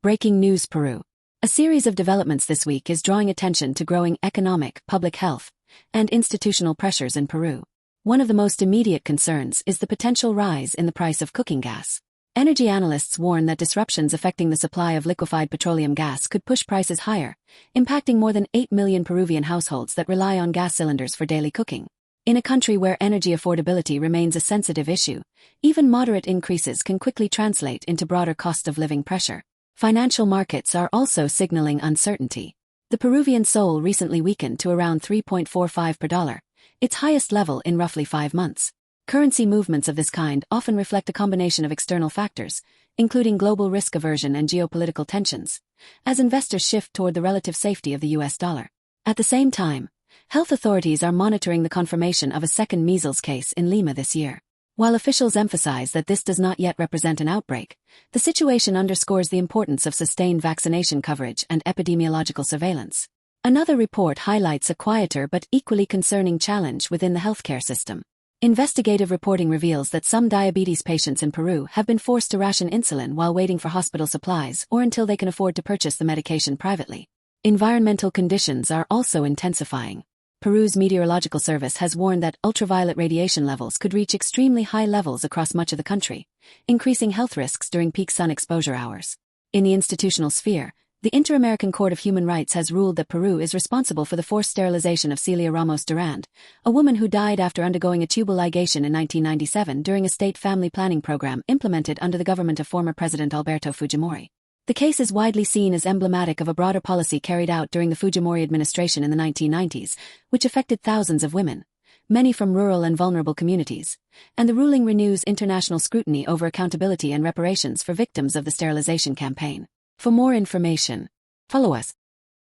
Breaking news: Peru. A series of developments this week is drawing attention to growing economic, public health, and institutional pressures in Peru. One of the most immediate concerns is the potential rise in the price of cooking gas. Energy analysts warn that disruptions affecting the supply of liquefied petroleum gas could push prices higher, impacting more than 8 million Peruvian households that rely on gas cylinders for daily cooking. In a country where energy affordability remains a sensitive issue, even moderate increases can quickly translate into broader cost of living pressure. Financial markets are also signaling uncertainty. The Peruvian sol recently weakened to around 3.45 per dollar, its highest level in roughly 5 months. Currency movements of this kind often reflect a combination of external factors, including global risk aversion and geopolitical tensions, as investors shift toward the relative safety of the US dollar. At the same time, health authorities are monitoring the confirmation of a second measles case in Lima this year. While officials emphasize that this does not yet represent an outbreak, the situation underscores the importance of sustained vaccination coverage and epidemiological surveillance. Another report highlights a quieter but equally concerning challenge within the healthcare system. Investigative reporting reveals that some diabetes patients in Peru have been forced to ration insulin while waiting for hospital supplies or until they can afford to purchase the medication privately. Environmental conditions are also intensifying. Peru's meteorological service has warned that ultraviolet radiation levels could reach extremely high levels across much of the country, increasing health risks during peak sun exposure hours. In the institutional sphere, the Inter-American Court of Human Rights has ruled that Peru is responsible for the forced sterilization of Celia Ramos Durand, a woman who died after undergoing a tubal ligation in 1997 during a state family planning program implemented under the government of former President Alberto Fujimori. The case is widely seen as emblematic of a broader policy carried out during the Fujimori administration in the 1990s, which affected thousands of women, many from rural and vulnerable communities, and the ruling renews international scrutiny over accountability and reparations for victims of the sterilization campaign. For more information, follow us